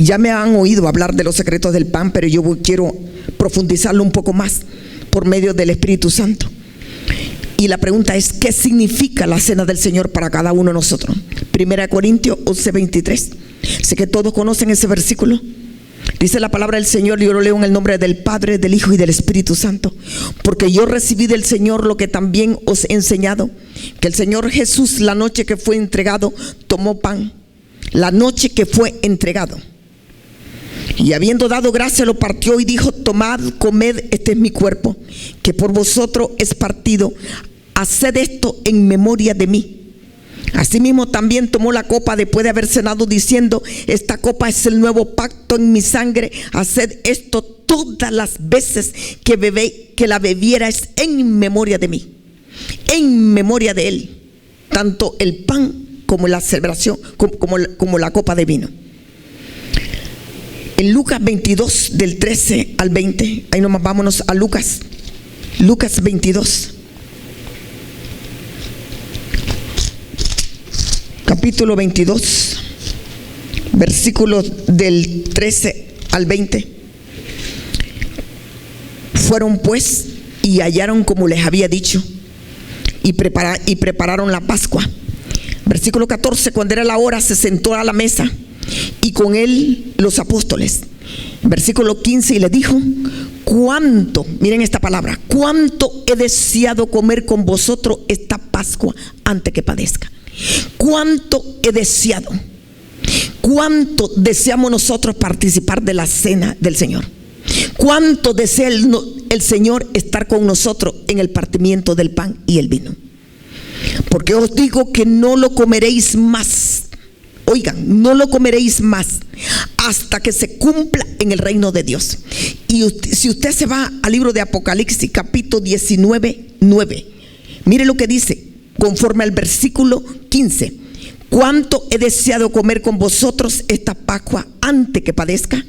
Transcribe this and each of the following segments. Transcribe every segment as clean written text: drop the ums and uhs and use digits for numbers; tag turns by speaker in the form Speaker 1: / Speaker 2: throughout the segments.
Speaker 1: Ya me han oído hablar de los secretos del pan, pero yo quiero profundizarlo un poco más por medio del Espíritu Santo. Y la pregunta es, ¿qué significa la cena del Señor para cada uno de nosotros? 1 Corintios 11:23. Sé que todos conocen ese versículo. Dice la palabra del Señor, y yo lo leo en el nombre del Padre, del Hijo y del Espíritu Santo. Porque yo recibí del Señor lo que también os he enseñado, que el Señor Jesús, la noche que fue entregado, tomó pan. La noche que fue entregado, y habiendo dado gracia, lo partió y dijo: tomad, comed, este es mi cuerpo, que por vosotros es partido. Haced esto en memoria de mí. Asimismo también tomó la copa después de haber cenado, diciendo: esta copa es el nuevo pacto en mi sangre. Haced esto todas las veces que la bebierais en memoria de mí, en memoria de él. Tanto el pan como la celebración, como la copa de vino. En Lucas 22, del 13 al 20, ahí nomás vámonos a Lucas 22. Capítulo 22, versículos del 13 al 20. Fueron pues y hallaron como les había dicho, y prepararon la Pascua. Versículo 14, cuando era la hora, se sentó a la mesa y con él los apóstoles. Versículo 15, y les dijo: cuánto, miren esta palabra, cuánto he deseado comer con vosotros esta Pascua antes que padezca. Cuánto he deseado, cuánto deseamos nosotros participar de la cena del Señor. Cuánto desea el Señor estar con nosotros en el partimiento del pan y el vino. Porque os digo que no lo comeréis más. Oigan, no lo comeréis más hasta que se cumpla en el reino de Dios. Y si usted se va al libro de Apocalipsis, capítulo 19:9, mire lo que dice, conforme al versículo 15: cuánto he deseado comer con vosotros esta Pascua antes que padezca.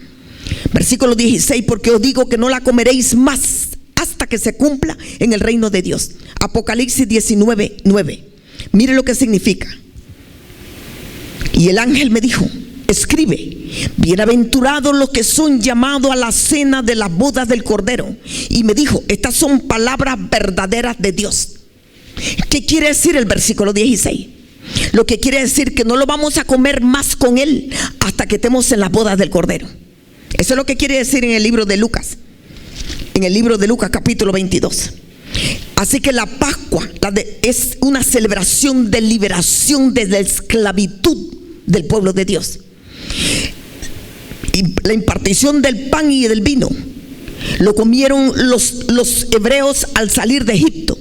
Speaker 1: Versículo 16: porque os digo que no la comeréis más hasta que se cumpla en el reino de Dios. Apocalipsis 19:9. Mire lo que significa. Y el ángel me dijo: escribe: bienaventurados los que son llamados a la cena de las bodas del Cordero. Y me dijo: estas son palabras verdaderas de Dios. ¿Qué quiere decir el versículo 16? Lo que quiere decir que no lo vamos a comer más con él hasta que estemos en las bodas del Cordero. Eso es lo que quiere decir en el libro de Lucas. En el libro de Lucas, capítulo 22. Así que la Pascua es una celebración de liberación de la esclavitud del pueblo de Dios. Y la impartición del pan y del vino lo comieron los hebreos al salir de Egipto.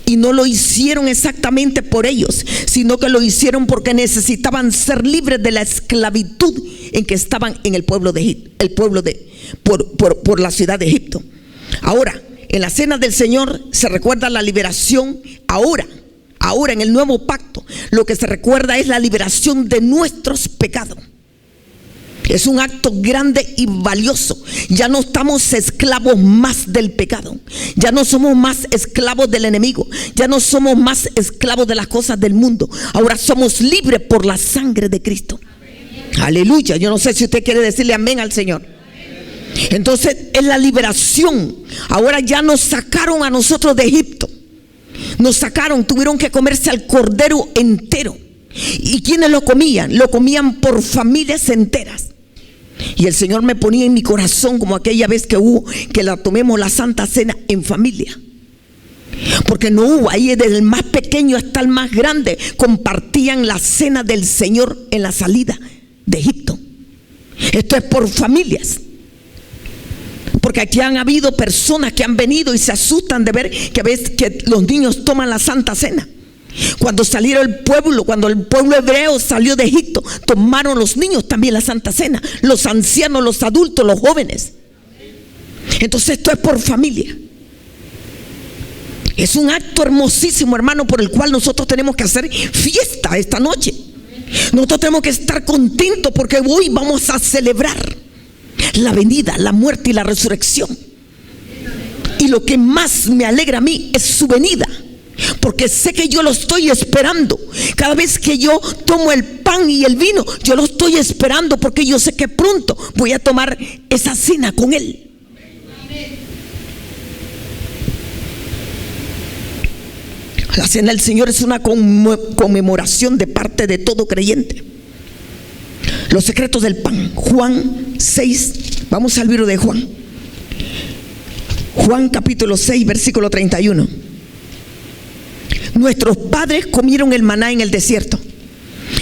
Speaker 1: Y no lo hicieron exactamente por ellos, sino que lo hicieron porque necesitaban ser libres de la esclavitud en que estaban en el pueblo de Egipto, por la ciudad de Egipto. Ahora, en la cena del Señor se recuerda la liberación. Ahora en el nuevo pacto, lo que se recuerda es la liberación de nuestros pecados. Es un acto grande y valioso. Ya no estamos esclavos más del pecado. Ya no somos más esclavos del enemigo. Ya no somos más esclavos de las cosas del mundo. Ahora somos libres por la sangre de Cristo. Aleluya. Yo no sé si usted quiere decirle amén al Señor. Entonces es la liberación. Ahora ya nos sacaron a nosotros de Egipto. Nos sacaron, tuvieron que comerse al cordero entero. ¿Y quiénes lo comían? Lo comían por familias enteras. Y el Señor me ponía en mi corazón, como aquella vez que hubo, que la tomemos la Santa Cena en familia. Porque no hubo, ahí desde el más pequeño hasta el más grande compartían la cena del Señor en la salida de Egipto. Esto es por familias. Porque aquí han habido personas que han venido y se asustan de ver que a veces que los niños toman la Santa Cena. Cuando salieron el pueblo, cuando el pueblo hebreo salió de Egipto, tomaron los niños también la Santa Cena, los ancianos, los adultos, los jóvenes. Entonces esto es por familia. Es un acto hermosísimo, hermano, por el cual nosotros tenemos que hacer fiesta esta noche. Nosotros tenemos que estar contentos porque hoy vamos a celebrar la venida, la muerte y la resurrección. Y lo que más me alegra a mí es su venida. porque sé que yo lo estoy esperando. Cada vez que yo tomo el pan y el vino, yo lo estoy esperando, porque yo sé que pronto voy a tomar esa cena con Él. La cena del Señor es una conmemoración de parte de todo creyente. Los secretos del pan. Juan 6. Vamos al libro de Juan. Juan capítulo 6, versículo 31. Nuestros padres comieron el maná en el desierto,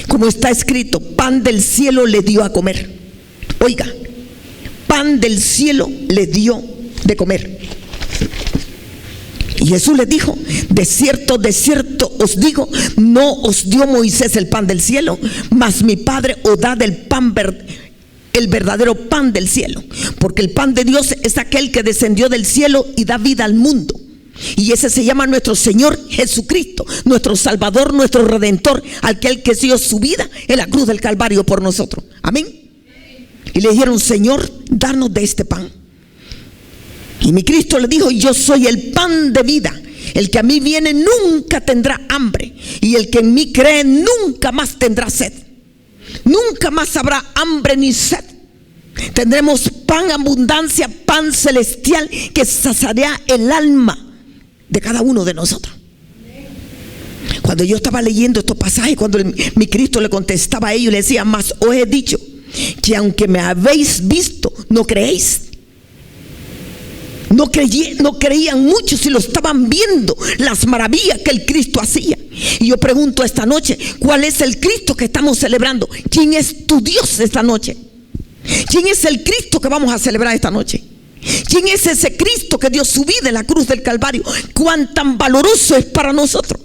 Speaker 1: como está escrito: pan del cielo les dio a comer. Oiga, pan del cielo les dio de comer. Y Jesús les dijo: de cierto os digo, no os dio Moisés el pan del cielo, mas mi Padre os da del pan el verdadero pan del cielo. Porque el pan de Dios es aquel que descendió del cielo y da vida al mundo. Y ese se llama nuestro Señor Jesucristo, nuestro Salvador, nuestro Redentor, aquel que dio su vida en la cruz del Calvario por nosotros. Amén. Y le dijeron: Señor, danos de este pan. Y mi Cristo le dijo: yo soy el pan de vida. El que a mí viene nunca tendrá hambre, y el que en mí cree nunca más tendrá sed. Nunca más habrá hambre ni sed. Tendremos pan abundancia, pan celestial que saciará el alma de cada uno de nosotros. Cuando yo estaba leyendo estos pasajes, cuando mi Cristo le contestaba a ellos, le decía: mas os he dicho que aunque me habéis visto, no creéis. No creían muchos y lo estaban viendo, las maravillas que el Cristo hacía. Y yo pregunto esta noche: ¿cuál es el Cristo que estamos celebrando? ¿Quién es tu Dios esta noche? ¿Quién es el Cristo que vamos a celebrar esta noche? ¿Quién es ese Cristo que dio su vida en la cruz del Calvario? ¿Cuán tan valoroso es para nosotros?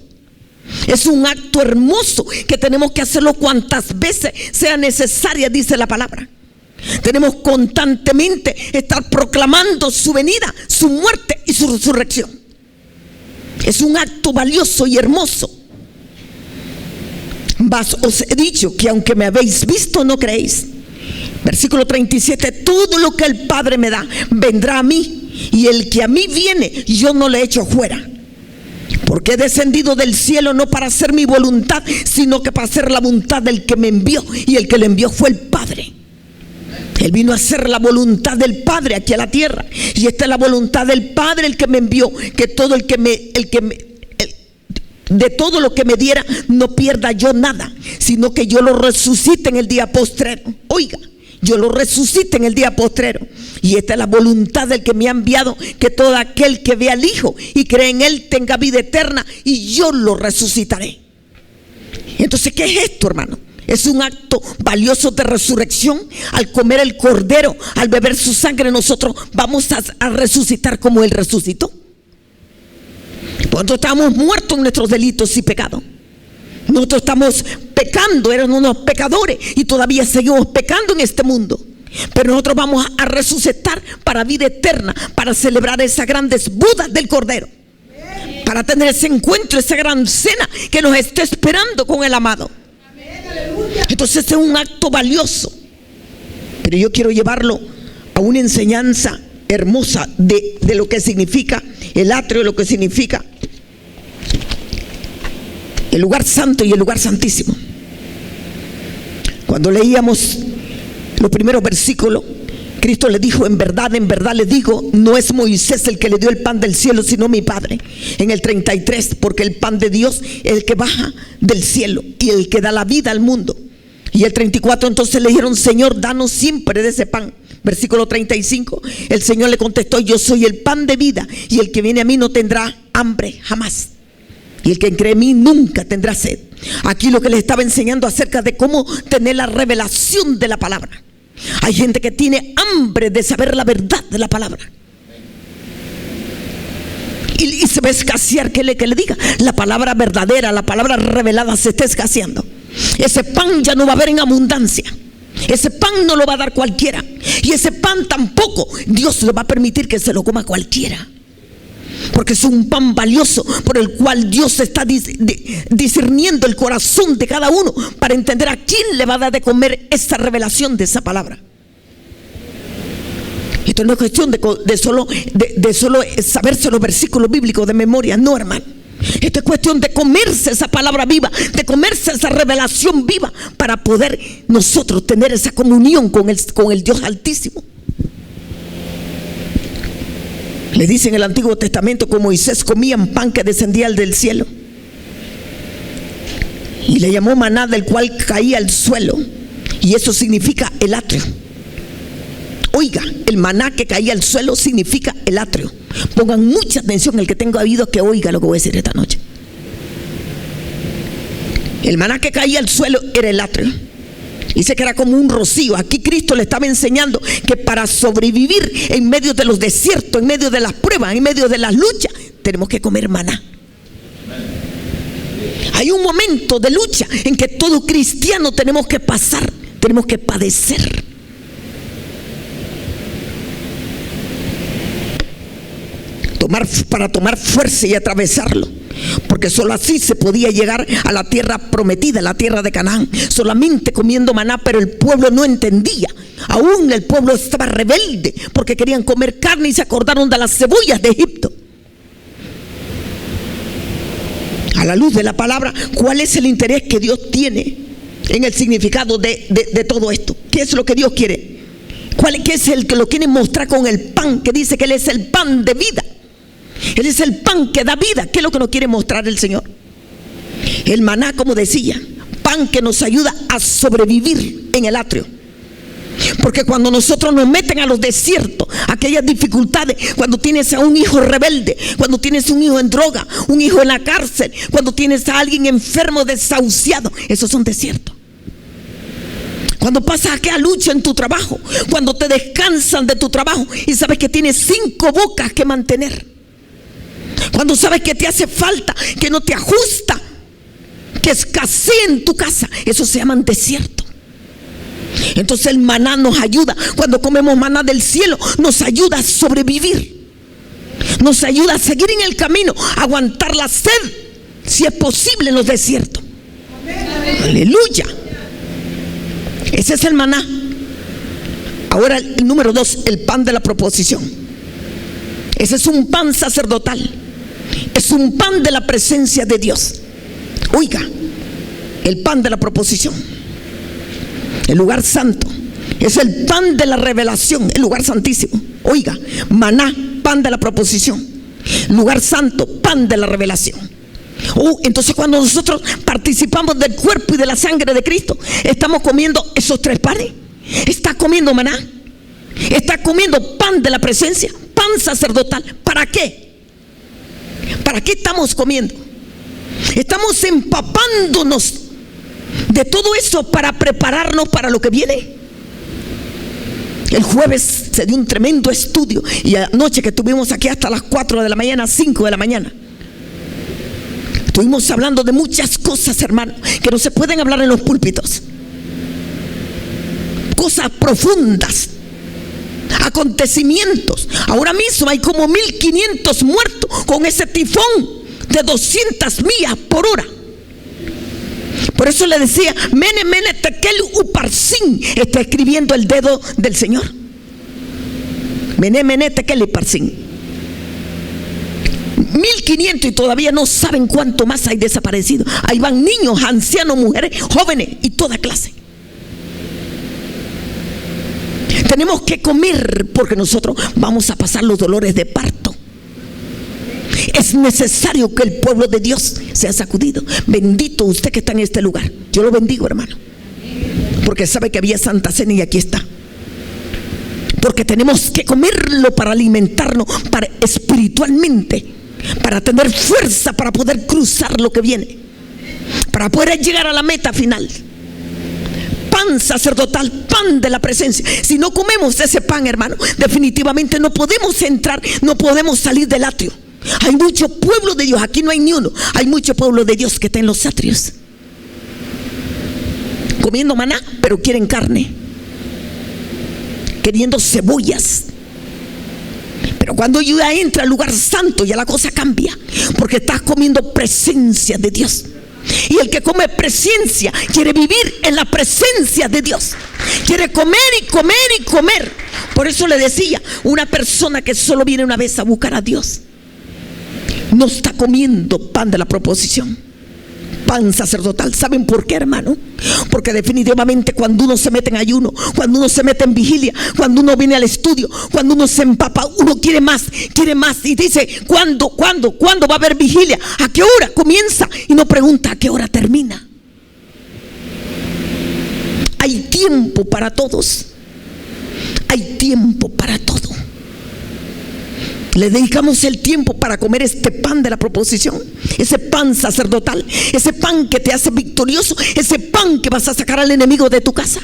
Speaker 1: Es un acto hermoso que tenemos que hacerlo cuantas veces sea necesaria, dice la palabra. Tenemos constantemente estar proclamando su venida, su muerte y su resurrección. Es un acto valioso y hermoso. Mas os he dicho que aunque me habéis visto, no creéis. Versículo 37. Todo lo que el Padre me da vendrá a mí, y el que a mí viene, yo no le echo fuera. Porque he descendido del cielo no para hacer mi voluntad, sino que para hacer la voluntad del que me envió, y el que le envió fue el Padre. Él vino a hacer la voluntad del Padre aquí a la tierra. Y esta es la voluntad del Padre, el que me envió, que todo de todo lo que me diera, no pierda yo nada, sino que yo lo resucite en el día postrero. Oiga, yo lo resucite en el día postrero. Y esta es la voluntad del que me ha enviado, que todo aquel que vea al Hijo y cree en Él tenga vida eterna, y yo lo resucitaré. Entonces, ¿qué es esto, hermano? Es un acto valioso de resurrección. Al comer el cordero, al beber su sangre, nosotros vamos a resucitar como Él resucitó. Cuando estábamos muertos en nuestros delitos y pecados, nosotros estamos pecando, éramos unos pecadores y todavía seguimos pecando en este mundo. Pero nosotros vamos a resucitar para vida eterna, para celebrar esas grandes bodas del cordero, para tener ese encuentro, esa gran cena que nos está esperando con el amado. Entonces es un acto valioso. Pero yo quiero llevarlo a una enseñanza hermosa de lo que significa el atrio, lo que significa el lugar santo y el lugar santísimo. Cuando leíamos los primeros versículos, Cristo le dijo: en verdad les digo, no es Moisés el que le dio el pan del cielo, sino mi Padre. En el 33, porque el pan de Dios es el que baja del cielo y el que da la vida al mundo. Y el 34, entonces le dijeron: Señor, danos siempre de ese pan. Versículo 35, el Señor le contestó: yo soy el pan de vida, y el que viene a mí no tendrá hambre jamás, y el que cree en mí nunca tendrá sed. Aquí lo que les estaba enseñando acerca de cómo tener la revelación de la palabra. Hay gente que tiene hambre de saber la verdad de la palabra, y se va a escasear que le diga la palabra verdadera, la palabra revelada se está escaseando. Ese pan ya no va a haber en abundancia. Ese pan no lo va a dar cualquiera, y ese pan tampoco Dios le va a permitir que se lo coma cualquiera, porque es un pan valioso por el cual Dios está discerniendo el corazón de cada uno para entender a quién le va a dar de comer esa revelación de esa palabra. Esto no es cuestión de solo saberse los versículos bíblicos de memoria, no, hermano. Esto es cuestión de comerse esa palabra viva, de comerse esa revelación viva, para poder nosotros tener esa comunión con el Dios Altísimo. Le dice en el Antiguo Testamento que Moisés comían pan que descendía del cielo, y le llamó maná, del cual caía al suelo, y eso significa el atrio. Oiga, el maná que caía al suelo significa el atrio. Pongan mucha atención, el que tenga oído que oiga lo que voy a decir esta noche. El maná que caía al suelo era el atrio. Dice que era como un rocío. Aquí Cristo le estaba enseñando que para sobrevivir en medio de los desiertos, en medio de las pruebas, en medio de las luchas, tenemos que comer maná. Hay un momento de lucha en que todo cristiano tenemos que pasar, tenemos que padecer. Para tomar fuerza y atravesarlo, porque solo así se podía llegar a la tierra prometida, la tierra de Canaán, solamente comiendo maná. Pero el pueblo no entendía. Aún el pueblo estaba rebelde, porque querían comer carne y se acordaron de las cebollas de Egipto. A la luz de la palabra, ¿cuál es el interés que Dios tiene en el significado de todo esto? ¿Qué es lo que Dios quiere? ¿Qué es el que lo quiere mostrar con el pan? Que dice que Él es el pan de vida. Él es el pan que da vida. ¿Qué es lo que nos quiere mostrar el Señor? El maná, como decía, pan que nos ayuda a sobrevivir en el atrio. Porque cuando nosotros nos meten a los desiertos, aquellas dificultades, cuando tienes a un hijo rebelde, cuando tienes un hijo en droga, un hijo en la cárcel, cuando tienes a alguien enfermo, desahuciado, esos son desiertos. Cuando pasas aquella lucha en tu trabajo, cuando te descansan de tu trabajo y sabes que tienes 5 bocas que mantener, cuando sabes que te hace falta, que no te ajusta, que escasea en tu casa, eso se llama desierto. Entonces el maná nos ayuda. Cuando comemos maná del cielo, nos ayuda a sobrevivir, nos ayuda a seguir en el camino, a aguantar la sed, si es posible, en los desiertos. Aleluya. Ese es el maná. Ahora el número 2, el pan de la proposición. Ese es un pan sacerdotal. Es un pan de la presencia de Dios. Oiga, el pan de la proposición, el lugar santo, es el pan de la revelación, el lugar santísimo. Oiga, maná, pan de la proposición, lugar santo, pan de la revelación. Entonces cuando nosotros participamos del cuerpo y de la sangre de Cristo, estamos comiendo esos 3 panes. Está comiendo maná, está comiendo pan de la presencia, pan sacerdotal. ¿Para qué? ¿Para qué estamos comiendo? Estamos empapándonos de todo eso para prepararnos para lo que viene. El jueves se dio un tremendo estudio, y anoche que estuvimos aquí hasta las 4 de la mañana, 5 de la mañana, estuvimos hablando de muchas cosas, hermano, que no se pueden hablar en los púlpitos. Cosas profundas, acontecimientos. Ahora mismo hay como 1500 muertos con ese tifón de 200 millas por hora. Por eso le decía, mene, mene, tekel, uparsin. Está escribiendo el dedo del Señor. Mene, mene, tekel, uparsin. 1500 y todavía no saben cuánto más hay desaparecido. Ahí van niños, ancianos, mujeres, jóvenes y toda clase. Tenemos que comer, porque nosotros vamos a pasar los dolores de parto. Es necesario que el pueblo de Dios sea sacudido. Bendito usted que está en este lugar. Yo lo bendigo, hermano, porque sabe que había Santa Cena y aquí está. Porque tenemos que comerlo para alimentarnos, para espiritualmente, para tener fuerza, para poder cruzar lo que viene, para poder llegar a la meta final. Pan sacerdotal, pan de la presencia. Si no comemos ese pan, hermano, definitivamente no podemos entrar, no podemos salir del atrio. Hay mucho pueblo de Dios, aquí no hay ni uno. Hay mucho pueblo de Dios que está en los atrios comiendo maná, pero quieren carne, queriendo cebollas. Pero cuando ya entra al lugar santo, ya la cosa cambia, porque estás comiendo presencia de Dios. Y el que come presencia quiere vivir en la presencia de Dios, quiere comer y comer y comer. Por eso le decía, una persona que solo viene una vez a buscar a Dios, no está comiendo pan de la proposición, pan sacerdotal. ¿Saben por qué, hermano? Porque definitivamente cuando uno se mete en ayuno, cuando uno se mete en vigilia, cuando uno viene al estudio, cuando uno se empapa, uno quiere más y dice, ¿cuándo va a haber vigilia? ¿A qué hora comienza? Y no pregunta a qué hora termina. Hay tiempo para todos. Hay tiempo para todo. Le dedicamos el tiempo para comer este pan de la proposición, ese pan sacerdotal, ese pan que te hace victorioso, ese pan que vas a sacar al enemigo de tu casa.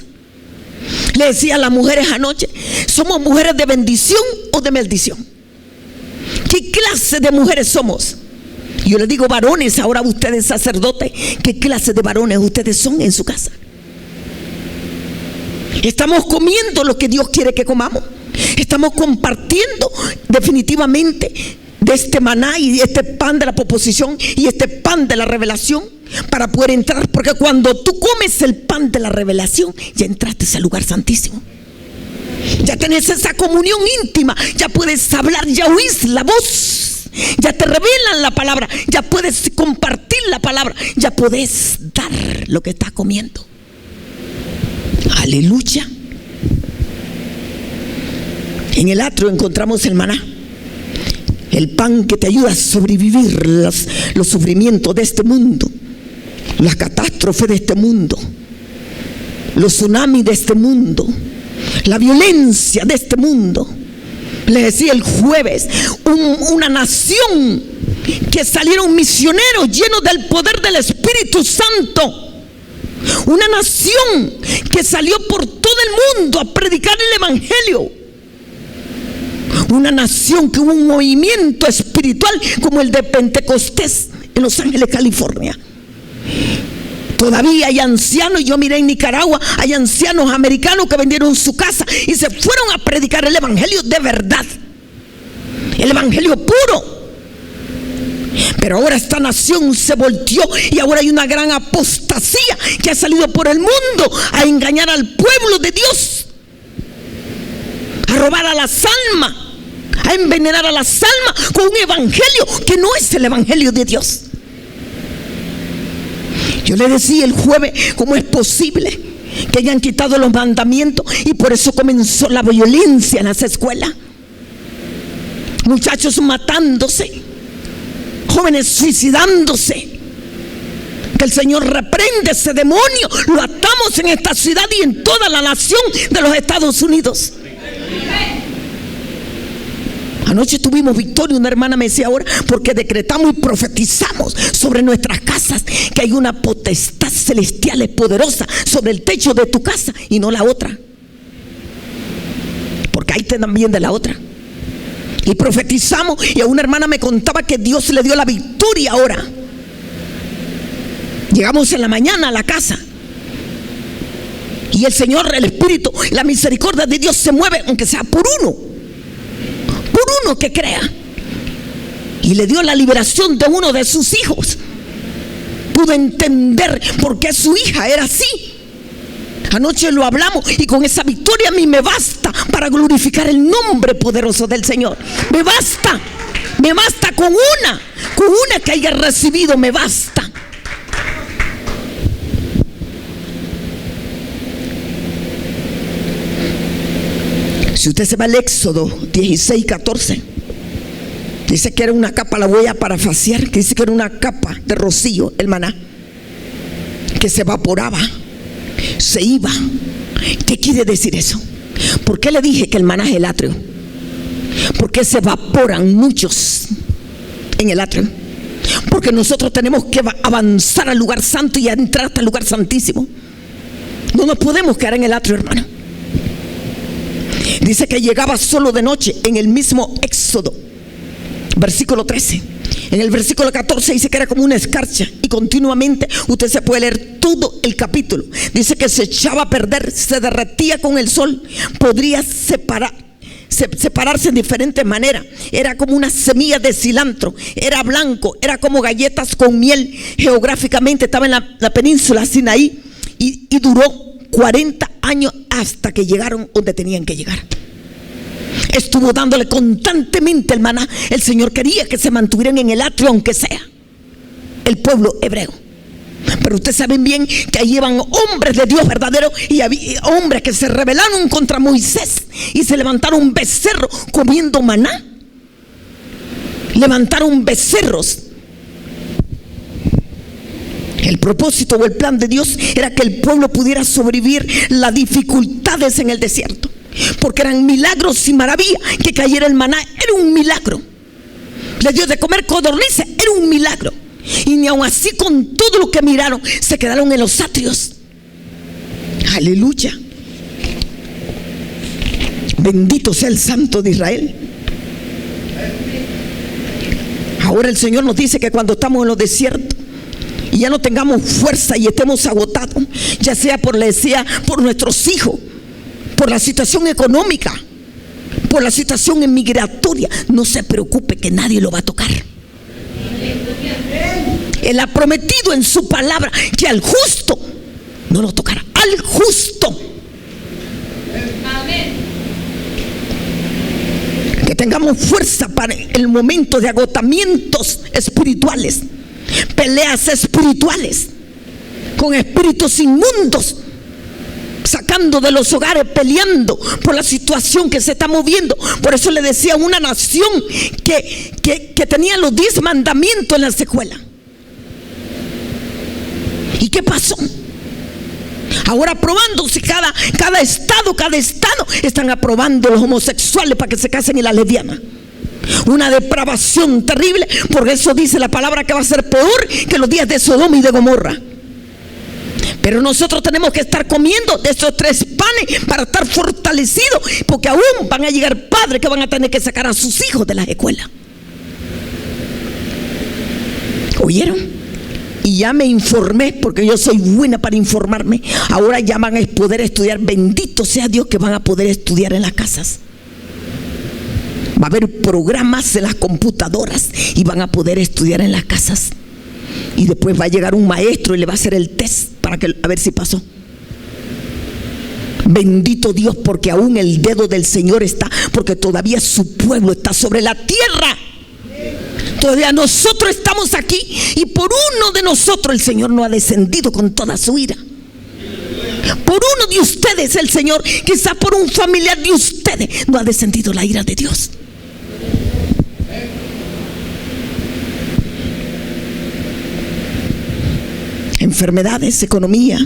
Speaker 1: Le decía a las mujeres anoche, ¿somos mujeres de bendición o de maldición? ¿Qué clase de mujeres somos? Yo les digo varones, ahora ustedes sacerdotes, ¿qué clase de varones ustedes son en su casa? ¿Estamos comiendo lo que Dios quiere que comamos? ¿Estamos compartiendo definitivamente de este maná y este pan de la proposición y este pan de la revelación para poder entrar? Porque cuando tú comes el pan de la revelación, ya entraste al lugar santísimo. Ya tenés esa comunión íntima, ya puedes hablar, ya oís la voz, ya te revelan la palabra, ya puedes compartir la palabra, ya puedes dar lo que estás comiendo. Aleluya. En el atrio encontramos el maná, el pan que te ayuda a sobrevivir los sufrimientos de este mundo, las catástrofes de este mundo, los tsunamis de este mundo, la violencia de este mundo. Les decía el jueves, una nación que salieron misioneros llenos del poder del Espíritu Santo. Una nación que salió por todo el mundo a predicar el evangelio. Una nación que hubo un movimiento espiritual como el de Pentecostés en Los Ángeles, California. Todavía hay ancianos, yo miré en Nicaragua, hay ancianos americanos que vendieron su casa y se fueron a predicar el evangelio de verdad, el evangelio puro. Pero ahora esta nación se volteó y ahora hay una gran apostasía que ha salido por el mundo a engañar al pueblo de Dios, a robar a las almas, a envenenar a las almas con un evangelio que no es el evangelio de Dios. Yo le decía el jueves, ¿cómo es posible que hayan quitado los mandamientos? Y por eso comenzó la violencia en las escuelas. Muchachos matándose, jóvenes suicidándose. Que el Señor reprende ese demonio. Lo atamos en esta ciudad y en toda la nación de los Estados Unidos. Anoche tuvimos victoria. Una hermana me decía ahora, porque decretamos y profetizamos sobre nuestras casas que hay una potestad celestial poderosa sobre el techo de tu casa y no la otra, porque ahí te dan bien de la otra. Y profetizamos, y a una hermana me contaba que Dios le dio la victoria ahora. Llegamos en la mañana a la casa y el Señor, el Espíritu, la misericordia de Dios se mueve, aunque sea por uno que crea. Y le dio la liberación de uno de sus hijos. Pudo entender por qué su hija era así. Anoche lo hablamos y con esa victoria a mí me basta para glorificar el nombre poderoso del Señor. Me basta con una que haya recibido, me basta. Si usted se va al Éxodo 16:14, dice que era una capa, la voy a parafasear, que dice que era una capa de rocío, el maná, que se evaporaba, se iba. ¿Qué quiere decir eso? ¿Por qué le dije que el maná es el atrio? Porque se evaporan muchos en el atrio. Porque nosotros tenemos que avanzar al lugar santo y entrar hasta el lugar santísimo. No nos podemos quedar en el atrio, hermano. Dice que llegaba solo de noche en el mismo Éxodo, versículo 13. En el versículo 14 dice que era como una escarcha, y continuamente usted se puede leer todo el capítulo. Dice que se echaba a perder, se derretía con el sol, podría separarse en diferentes maneras. Era como una semilla de cilantro, era blanco, era como galletas con miel. Geográficamente estaba en la península Sinaí y duró 40 años hasta que llegaron donde tenían que llegar. Estuvo dándole constantemente el maná. El Señor quería que se mantuvieran en el atrio, aunque sea el pueblo hebreo. Pero ustedes saben bien que ahí iban hombres de Dios verdaderos, y había hombres que se rebelaron contra Moisés y se levantaron becerros comiendo maná. Levantaron becerros. El propósito o el plan de Dios era que el pueblo pudiera sobrevivir las dificultades en el desierto, porque eran milagros y maravillas. Que cayera el maná era un milagro. Les dio de comer codornices, era un milagro. Y ni aun así, con todo lo que miraron, se quedaron en los atrios. Aleluya. Bendito sea el Santo de Israel. Ahora el Señor nos dice que cuando estamos en los desiertos y ya no tengamos fuerza y estemos agotados, ya sea por nuestros hijos, por la situación económica, por la situación migratoria, no se preocupe, que nadie lo va a tocar. Él ha prometido en su palabra que al justo no lo tocará. Al justo. Que tengamos fuerza para el momento de agotamientos espirituales, peleas espirituales con espíritus inmundos, sacando de los hogares, peleando por la situación que se está moviendo. Por eso le decía a una nación que tenía los 10 mandamientos en la escuela. ¿Y qué pasó? Ahora aprobándose cada estado están aprobando los homosexuales para que se casen, y las lesbianas. Una depravación terrible. Por eso dice la palabra que va a ser peor que los días de Sodoma y de Gomorra. Pero nosotros tenemos que estar comiendo de esos 3 panes para estar fortalecidos, porque aún van a llegar padres que van a tener que sacar a sus hijos de las escuelas. ¿Oyeron? Y ya me informé, porque yo soy buena para informarme. Ahora ya van a poder estudiar. Bendito sea Dios que van a poder estudiar en las casas. Va a haber programas en las computadoras y van a poder estudiar en las casas. Y después va a llegar un maestro y le va a hacer el test para a ver si pasó. Bendito Dios, porque aún el dedo del Señor está, porque todavía su pueblo está sobre la tierra. Todavía nosotros estamos aquí, y por uno de nosotros el Señor no ha descendido con toda su ira. Por uno de ustedes el Señor, quizás por un familiar de ustedes, no ha descendido la ira de Dios. Enfermedades, economía.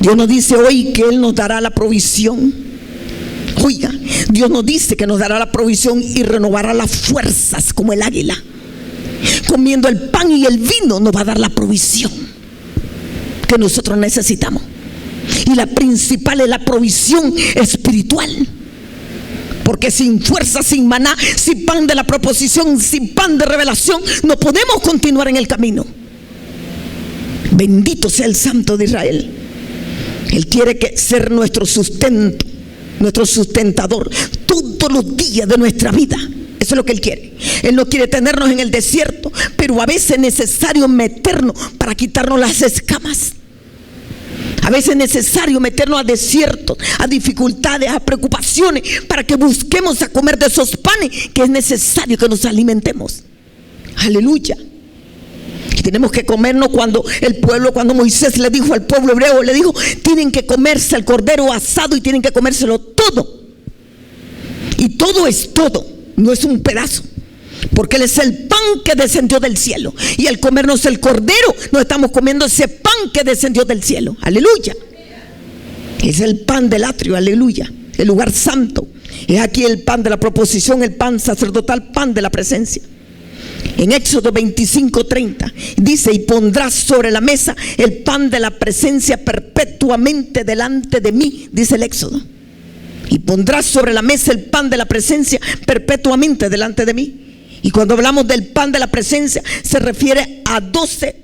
Speaker 1: Dios nos dice hoy que Él nos dará la provisión. Oiga, Dios nos dice que nos dará la provisión y renovará las fuerzas como el águila. Comiendo el pan y el vino nos va a dar la provisión que nosotros necesitamos. Y la principal es la provisión espiritual. Porque sin fuerza, sin maná, sin pan de la proposición, sin pan de revelación, no podemos continuar en el camino. Bendito sea el Santo de Israel. Él quiere ser nuestro sustento, nuestro sustentador todos los días de nuestra vida. Eso es lo que Él quiere. Él no quiere tenernos en el desierto, pero a veces es necesario meternos para quitarnos las escamas. A veces es necesario meternos a desiertos, a dificultades, a preocupaciones, para que busquemos a comer de esos panes que es necesario que nos alimentemos. Aleluya. Y tenemos que comernos cuando Moisés le dijo al pueblo hebreo, le dijo, tienen que comerse el cordero asado y tienen que comérselo todo. Y todo es todo, no es un pedazo. Porque Él es el pan que descendió del cielo. Y al comernos el cordero, nos estamos comiendo ese pan que descendió del cielo. Aleluya. Es el pan del atrio, aleluya. El lugar santo. Es aquí el pan de la proposición, el pan sacerdotal, pan de la presencia. En Éxodo 25:30 dice, y pondrás sobre la mesa el pan de la presencia perpetuamente delante de mí, dice el Éxodo. Y pondrás sobre la mesa el pan de la presencia perpetuamente delante de mí. Y cuando hablamos del pan de la presencia, se refiere a 12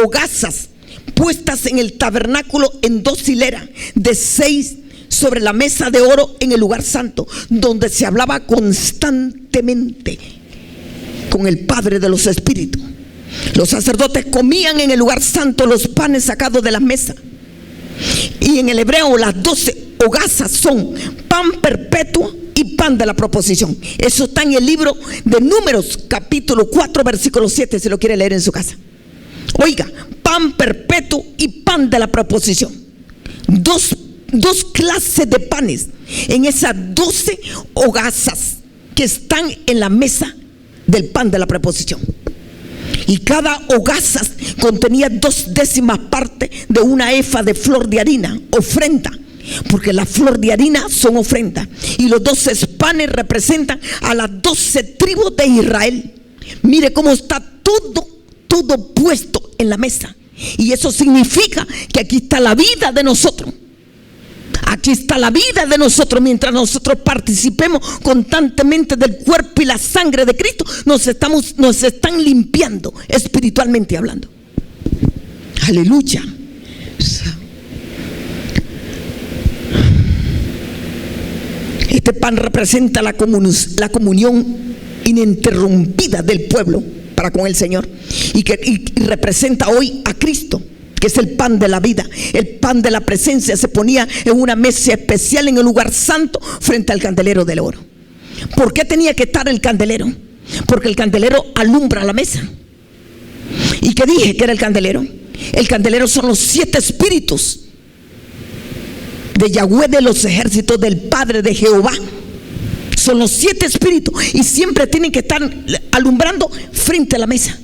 Speaker 1: hogazas puestas en el tabernáculo en 2 hileras de 6 sobre la mesa de oro en el lugar santo, donde se hablaba constantemente con el Padre de los Espíritus. Los sacerdotes comían en el lugar santo los panes sacados de la mesa. Y en el hebreo las 12 hogazas son pan perpetuo y pan de la proposición. Eso está en el libro de Números, capítulo 4, versículo 7, si lo quiere leer en su casa. Oiga, pan perpetuo y pan de la proposición. Dos clases de panes en esas 12 hogazas que están en la mesa del pan de la proposición. Y cada hogaza contenía 2/10 partes de una efa de flor de harina, ofrenda, porque la flor de harina son ofrendas. Y los 12 panes representan a las 12 tribus de Israel. Mire cómo está todo puesto en la mesa. Y eso significa que aquí está la vida de nosotros. Aquí está la vida de nosotros. Mientras nosotros participemos constantemente del cuerpo y la sangre de Cristo, nos están limpiando espiritualmente hablando. Aleluya. Este pan representa la comunión ininterrumpida del pueblo para con el Señor, y representa hoy a Cristo, que es el pan de la vida. El pan de la presencia se ponía en una mesa especial en el lugar santo frente al candelero del oro. ¿Por qué tenía que estar el candelero? Porque el candelero alumbra la mesa. ¿Y qué dije que era el candelero? El candelero son los 7 espíritus de Yahweh de los ejércitos, del Padre de Jehová. Son los 7 espíritus y siempre tienen que estar alumbrando frente a la mesa.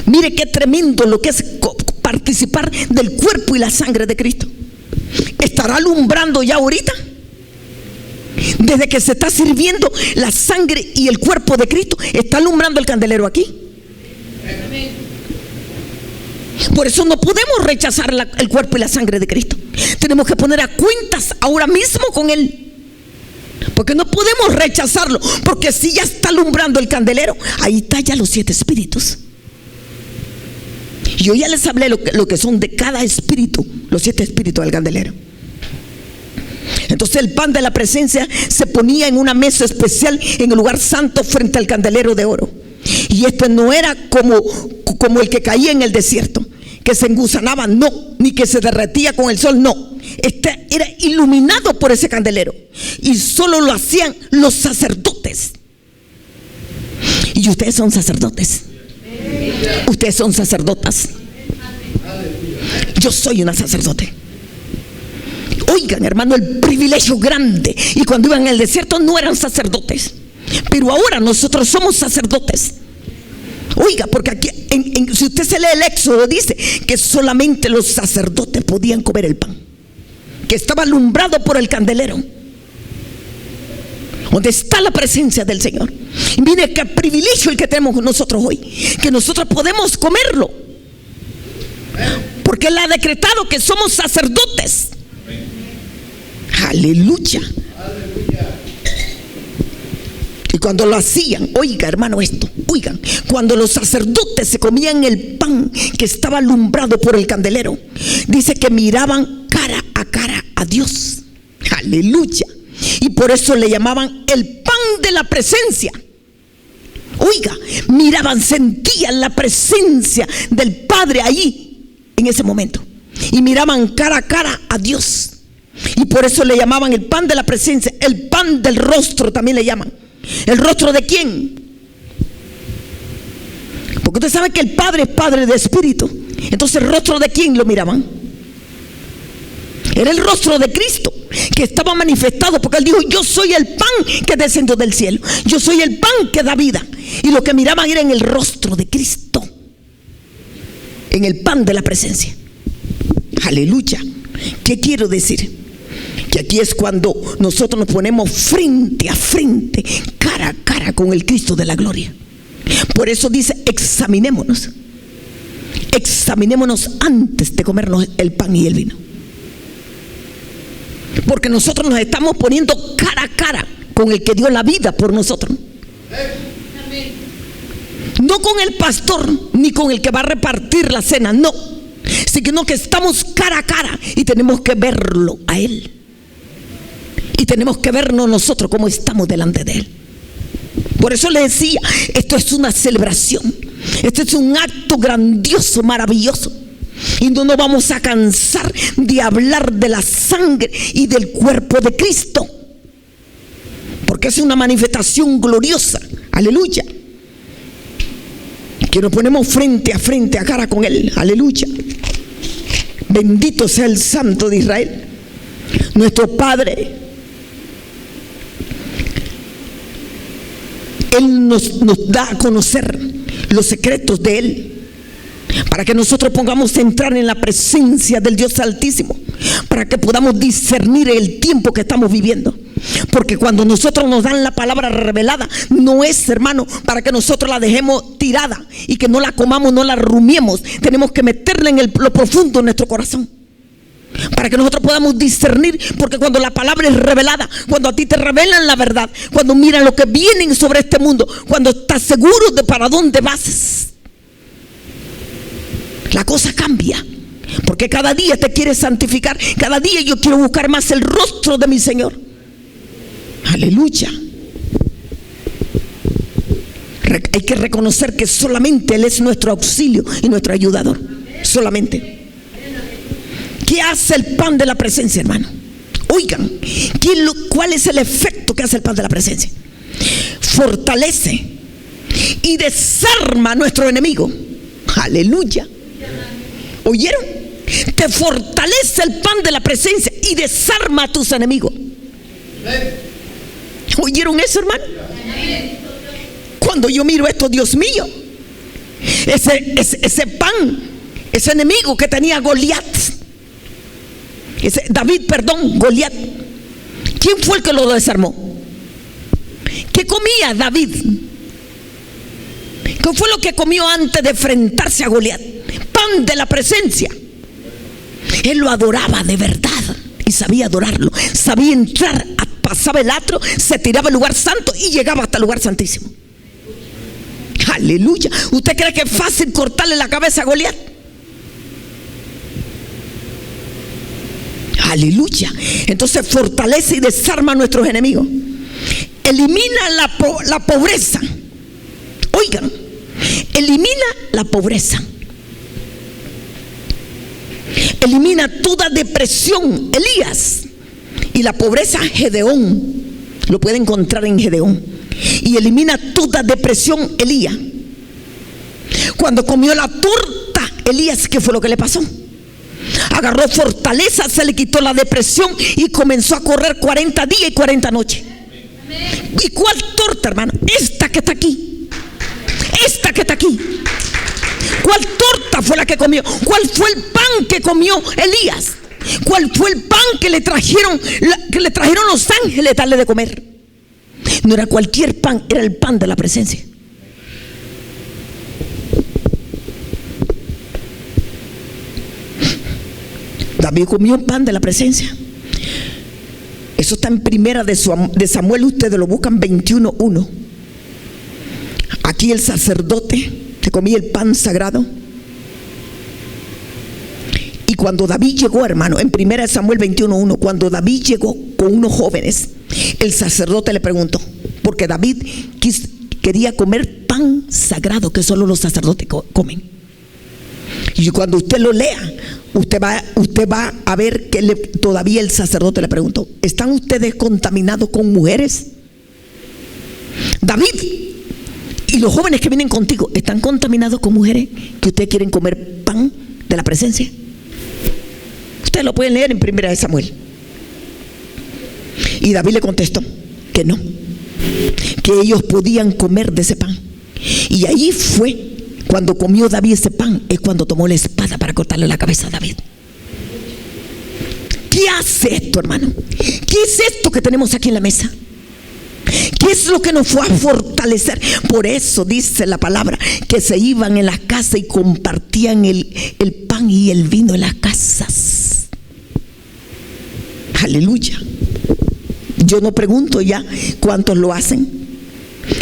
Speaker 1: Mire qué tremendo lo que es participar del cuerpo y la sangre de Cristo. ¿Estará alumbrando ya ahorita? Desde que se está sirviendo la sangre y el cuerpo de Cristo, ¿está alumbrando el candelero aquí? Por eso no podemos rechazar el cuerpo y la sangre de Cristo. Tenemos que poner a cuentas ahora mismo con Él, porque no podemos rechazarlo. Porque si ya está alumbrando el candelero, ahí está ya los 7 espíritus. Yo ya les hablé lo que son de cada espíritu, los 7 espíritus del candelero. Entonces el pan de la presencia se ponía en una mesa especial en el lugar santo frente al candelero de oro. Y este no era como el que caía en el desierto, que se engusanaba, no, ni que se derretía con el sol, no. Este era iluminado por ese candelero, y solo lo hacían los sacerdotes. Y ustedes son sacerdotes. Ustedes son sacerdotas. Yo soy una sacerdote. Oigan, hermano, el privilegio grande. Y cuando iban en el desierto no eran sacerdotes, pero ahora nosotros somos sacerdotes. Oiga, porque aquí si usted se lee el Éxodo, dice que solamente los sacerdotes podían comer el pan, que estaba alumbrado por el candelero, donde está la presencia del Señor. Y mire qué privilegio el que tenemos nosotros hoy, que nosotros podemos comerlo, porque Él ha decretado que somos sacerdotes. Aleluya. Y cuando lo hacían, oiga hermano esto, oigan, cuando los sacerdotes se comían el pan que estaba alumbrado por el candelero, dice que miraban cara a cara a Dios. Aleluya. Y por eso le llamaban el pan de la presencia. Oiga, miraban, sentían la presencia del Padre ahí en ese momento, y miraban cara a cara a Dios. Y por eso le llamaban el pan de la presencia, el pan del rostro también le llaman. ¿El rostro de quién? Porque usted sabe que el Padre es Padre de espíritu. Entonces, ¿el rostro de quién lo miraban? Era el rostro de Cristo, que estaba manifestado, porque Él dijo: yo soy el pan que descendió del cielo, yo soy el pan que da vida. Y lo que miraban era en el rostro de Cristo, en el pan de la presencia. Aleluya. ¿Qué quiero decir? Que aquí es cuando nosotros nos ponemos frente a frente, cara a cara con el Cristo de la gloria. Por eso dice: examinémonos antes de comernos el pan y el vino. Porque nosotros nos estamos poniendo cara a cara con el que dio la vida por nosotros. No con el pastor, ni con el que va a repartir la cena, no, sino que estamos cara a cara y tenemos que verlo a Él. Y tenemos que vernos nosotros como estamos delante de Él. Por eso le decía, esto es una celebración, esto es un acto grandioso, maravilloso. Y no nos vamos a cansar de hablar de la sangre y del cuerpo de Cristo. porque es una manifestación gloriosa, aleluya, que nos ponemos frente a frente, a cara con Él, aleluya. Bendito sea el Santo de Israel, nuestro Padre. Él nos da a conocer los secretos de Él, para que nosotros podamos entrar en la presencia del Dios Altísimo, para que podamos discernir el tiempo que estamos viviendo. Porque cuando nosotros nos dan la palabra revelada, no es, hermano, para que nosotros la dejemos tirada y que no la comamos, no la rumiemos. Tenemos que meterla en lo profundo de nuestro corazón, para que nosotros podamos discernir. Porque cuando la palabra es revelada, cuando a ti te revelan la verdad, cuando miran lo que vienen sobre este mundo, cuando estás seguro de para dónde vas, la cosa cambia. Porque cada día te quieres santificar, cada día yo quiero buscar más el rostro de mi Señor, aleluya. Hay que reconocer que solamente Él es nuestro auxilio y nuestro ayudador, solamente. ¿Qué hace el pan de la presencia, hermano? Oigan, ¿cuál es el efecto que hace el pan de la presencia? Fortalece y desarma a nuestro enemigo, aleluya. ¿Oyeron? Te fortalece el pan de la presencia y desarma a tus enemigos. ¿Oyeron eso, hermano? Cuando yo miro esto, Dios mío, ese pan, ese enemigo que tenía Goliat, Goliat, ¿quién fue el que lo desarmó? ¿Qué comía David? ¿Qué fue lo que comió antes de enfrentarse a Goliat? Pan de la presencia. Él lo adoraba de verdad y sabía adorarlo, sabía entrar, pasaba el atrio, se tiraba al lugar santo y llegaba hasta el lugar santísimo. Aleluya. ¿Usted cree que es fácil cortarle la cabeza a Goliat? Aleluya. Entonces fortalece y desarma a nuestros enemigos. Elimina la pobreza. Oigan, elimina la pobreza. Elimina toda depresión, Elías. Y la pobreza, Gedeón. Lo puede encontrar en Gedeón. Y elimina toda depresión, Elías. Cuando comió la torta, Elías, ¿qué fue lo que le pasó? Agarró fortaleza, se le quitó la depresión y comenzó a correr 40 días y 40 noches. ¿Y cuál torta, hermano? Esta que está aquí. Esta que está aquí. ¿Cuál torta fue la que comió? ¿Cuál fue el pan que comió Elías? ¿Cuál fue el pan que le trajeron los ángeles darle de comer? No era cualquier pan, era el pan de la presencia. David comió el pan de la presencia. Eso está en primera de Samuel. Ustedes lo buscan, 21:1. Aquí el sacerdote se comía el pan sagrado. Y cuando David llegó, hermano, en primera de Samuel 21:1, cuando David llegó con unos jóvenes, el sacerdote le preguntó, porque David quería comer pan sagrado que solo los sacerdotes comen. Y cuando usted lo lea, usted va a ver que todavía el sacerdote le preguntó, ¿están ustedes contaminados con mujeres? David y los jóvenes que vienen contigo, ¿están contaminados con mujeres que ustedes quieren comer pan de la presencia? Ustedes lo pueden leer en primera de Samuel. Y David le contestó que no, que ellos podían comer de ese pan. Y ahí fue cuando comió David ese pan, es cuando tomó la espada para cortarle la cabeza a David. ¿Qué hace esto, hermano? ¿Qué es esto que tenemos aquí en la mesa? ¿Qué es lo que nos fue a fortalecer? Por eso dice la palabra que se iban en las casas y compartían el pan y el vino en las casas. Aleluya. Yo no pregunto ya cuántos lo hacen.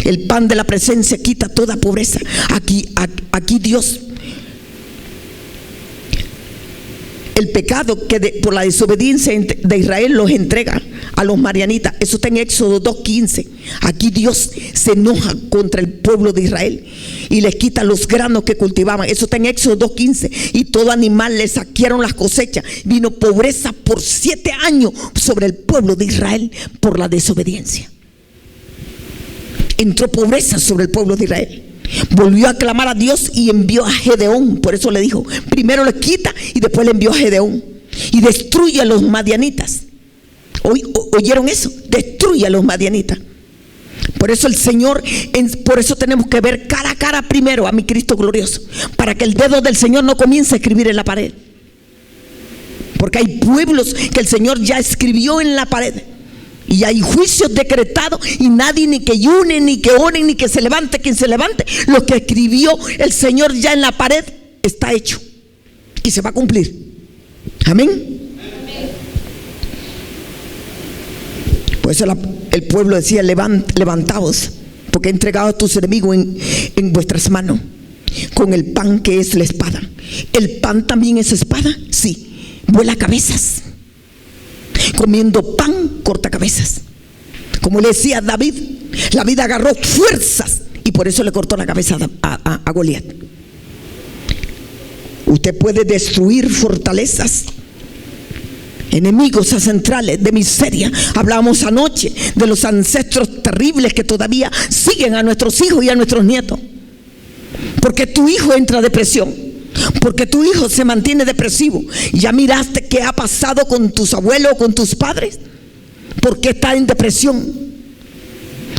Speaker 1: El pan de la presencia quita toda pobreza. Aquí Dios, el pecado que por la desobediencia de Israel los entrega a los marianitas. Eso está en Éxodo 2:15. Aquí Dios se enoja contra el pueblo de Israel y les quita los granos que cultivaban. Eso está en Éxodo 2:15. Y todo animal le saquearon las cosechas. Vino pobreza por 7 años sobre el pueblo de Israel por la desobediencia. entró pobreza sobre el pueblo de Israel. Volvió a clamar a Dios y envió a Gedeón. Por eso le dijo, primero le quita y después le envió a Gedeón. Y destruye a los madianitas. ¿Oyeron eso? Destruye a los madianitas. Por eso el Señor, por eso tenemos que ver cara a cara primero a mi Cristo glorioso, para que el dedo del Señor no comience a escribir en la pared. Porque hay pueblos que el Señor ya escribió en la pared, y hay juicios decretados, y nadie ni que ayune, ni que oren, ni que se levante quien se levante. Lo que escribió el Señor ya en la pared está hecho y se va a cumplir. Amén. Por eso el pueblo decía, levantaos, porque he entregado a tus enemigos en vuestras manos, con el pan que es la espada. ¿El pan también es espada? Sí, vuela cabezas. Comiendo pan, corta cabezas. Como le decía David agarró fuerzas y por eso le cortó la cabeza a Goliat. Usted puede destruir fortalezas, enemigos ancestrales de miseria. Hablábamos anoche de los ancestros terribles que todavía siguen a nuestros hijos y a nuestros nietos. Porque tu hijo entra a depresión, porque tu hijo se mantiene depresivo. ¿Ya miraste qué ha pasado con tus abuelos o con tus padres? ¿Por qué está en depresión?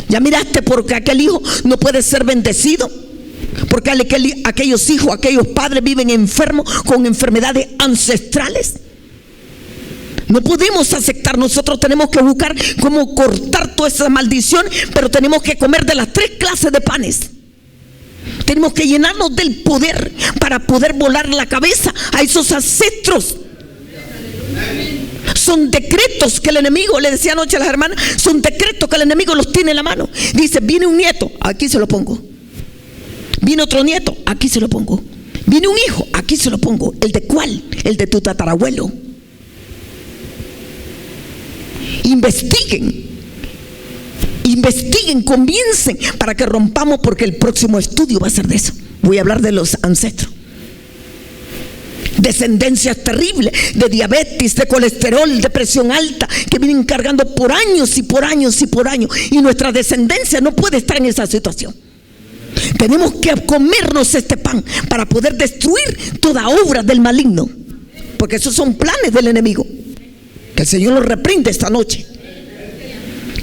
Speaker 1: ¿Ya miraste por qué aquel hijo no puede ser bendecido? Porque aquellos hijos, aquellos padres viven enfermos con enfermedades ancestrales. No podemos aceptar. Nosotros tenemos que buscar cómo cortar toda esa maldición, pero tenemos que comer de las 3 clases de panes. Tenemos que llenarnos del poder para poder volar la cabeza a esos ancestros. Son decretos que el enemigo, le decía anoche a las hermanas, son decretos que el enemigo los tiene en la mano. Dice, viene un nieto, aquí se lo pongo. Viene otro nieto, aquí se lo pongo. Viene un hijo, aquí se lo pongo. ¿El de cuál? El de tu tatarabuelo. Investiguen, comiencen para que rompamos, porque el próximo estudio va a ser de eso. Voy a hablar de los ancestros. Descendencias terribles de diabetes, de colesterol, de presión alta, que vienen cargando por años y por años y por años. Y nuestra descendencia no puede estar en esa situación. Tenemos que comernos este pan para poder destruir toda obra del maligno, porque esos son planes del enemigo. Que el Señor los reprende esta noche.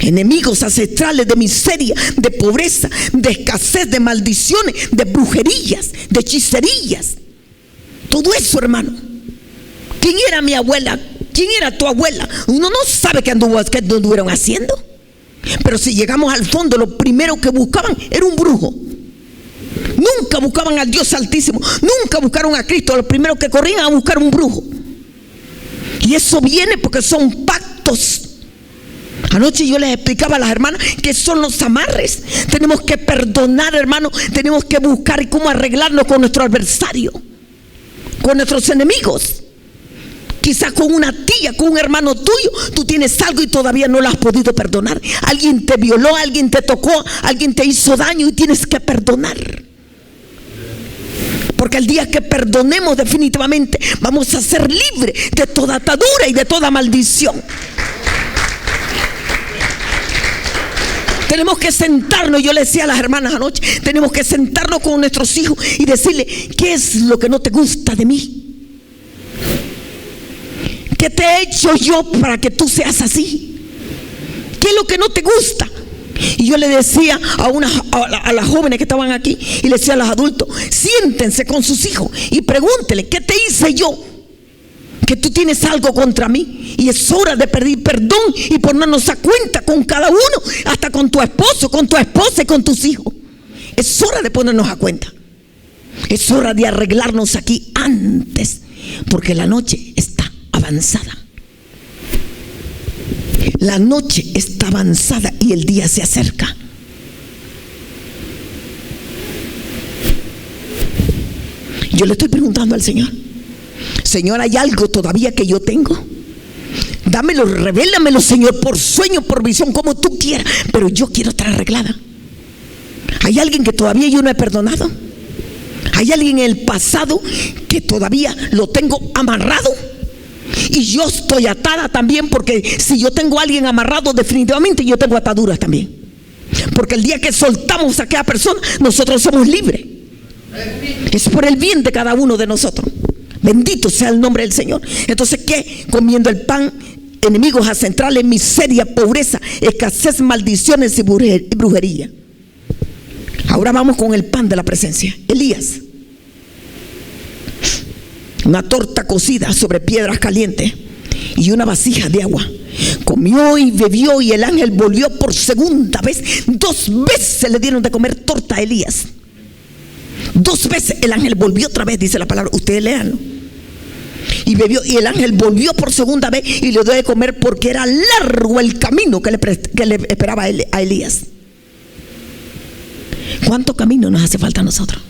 Speaker 1: Enemigos ancestrales de miseria, de pobreza, de escasez, de maldiciones, de brujerías, de hechicerías. Todo eso, hermano. ¿Quién era mi abuela? ¿Quién era tu abuela? Uno no sabe qué anduvieron haciendo. Pero si llegamos al fondo, lo primero que buscaban era un brujo. Nunca buscaban al Dios Altísimo, nunca buscaron a Cristo. Lo primero que corrían a buscar un brujo. Y eso viene porque son pactos. Anoche yo les explicaba a las hermanas que son los amarres. Tenemos que perdonar, hermano. Tenemos que buscar cómo arreglarnos con nuestro adversario, con nuestros enemigos. Quizás con una tía, con un hermano tuyo, tú tienes algo y todavía no lo has podido perdonar. Alguien te violó, alguien te tocó, alguien te hizo daño y tienes que perdonar. Porque el día que perdonemos, definitivamente vamos a ser libres de toda atadura y de toda maldición. Tenemos que sentarnos, yo le decía a las hermanas anoche, tenemos que sentarnos con nuestros hijos y decirle, ¿qué es lo que no te gusta de mí? ¿Qué te he hecho yo para que tú seas así? ¿Qué es lo que no te gusta? Y yo le decía a las jóvenes que estaban aquí, y le decía a los adultos, siéntense con sus hijos y pregúntenle, ¿qué te hice yo? Que tú tienes algo contra mí. Y es hora de pedir perdón y ponernos a cuenta con cada uno, hasta con tu esposo, con tu esposa y con tus hijos. Es hora de ponernos a cuenta. Es hora de arreglarnos aquí antes, porque la noche está avanzada. La noche está avanzada y el día se acerca. Yo le estoy preguntando al Señor, Señor, ¿hay algo todavía que yo tengo? Dámelo, revélamelo, Señor, por sueño, por visión, como tú quieras, pero yo quiero estar arreglada. ¿Hay alguien que todavía yo no he perdonado? ¿Hay alguien en el pasado que todavía lo tengo amarrado? Y yo estoy atada también, porque si yo tengo a alguien amarrado, definitivamente yo tengo ataduras también. Porque el día que soltamos a aquella persona, nosotros somos libres. Es por el bien de cada uno de nosotros. Bendito sea el nombre del Señor. Entonces, ¿qué? Comiendo el pan, enemigos ancestrales, miseria, pobreza, escasez, maldiciones y brujería. Ahora vamos con el pan de la presencia. Elías, una torta cocida sobre piedras calientes y una vasija de agua. Comió y bebió, y el ángel volvió por segunda vez. 2 veces le dieron de comer torta a Elías. 2 veces el ángel volvió otra vez, dice la palabra. Ustedes léanlo. Y bebió, y el ángel volvió por segunda vez y le dio de comer, porque era largo el camino que le esperaba a Elías. ¿Cuánto camino nos hace falta a nosotros?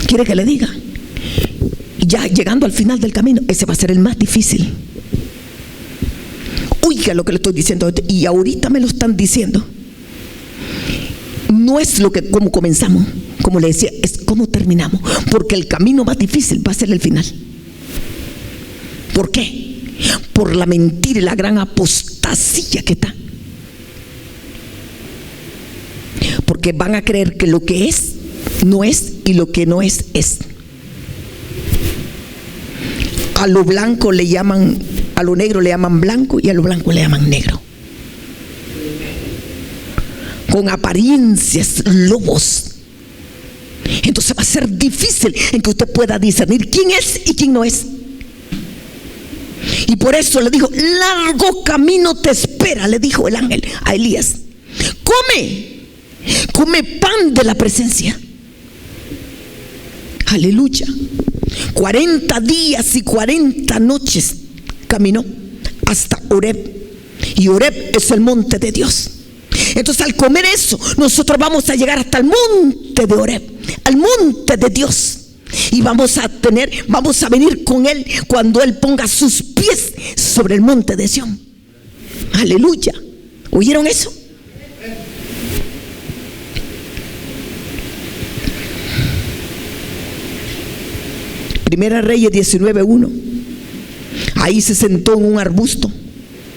Speaker 1: ¿Quiere que le diga? Ya llegando al final del camino, ese va a ser el más difícil. Oiga lo que le estoy diciendo, y ahorita me lo están diciendo. No es como comenzamos, como le decía, es como terminamos. Porque el camino más difícil va a ser el final. ¿Por qué? Por la mentira y la gran apostasía que está. Porque van a creer que lo que es, no es, y lo que no es, es. A lo blanco le llaman, a lo negro le llaman blanco, y a lo blanco le llaman negro. Con apariencias, lobos. Entonces va a ser difícil en que usted pueda discernir quién es y quién no es. Y por eso le dijo: largo camino te espera, le dijo el ángel a Elías. Come pan de la presencia. Aleluya. 40 días y 40 noches caminó hasta Horeb. Y Horeb es el monte de Dios. Entonces, al comer eso, nosotros vamos a llegar hasta el monte de Horeb, al monte de Dios. Y vamos a venir con Él cuando Él ponga sus pies sobre el monte de Sión. Aleluya. ¿Oyeron eso? Primera Reyes 19:1. Ahí se sentó en un arbusto,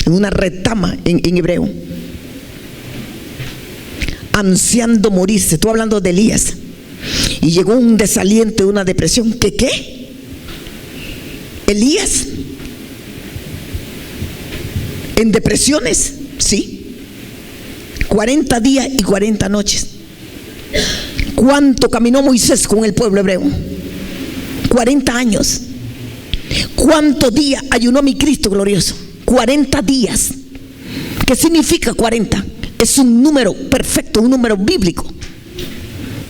Speaker 1: en una retama en hebreo, ansiando morirse. Estoy hablando de Elías. Y llegó un desaliento, una depresión. ¿Qué? ¿Elías? ¿En depresiones? Sí. 40 días y 40 noches. ¿Cuánto caminó Moisés con el pueblo hebreo? 40 años. ¿Cuántos días ayunó mi Cristo glorioso? 40 días. ¿Qué significa 40? Es un número perfecto, un número bíblico.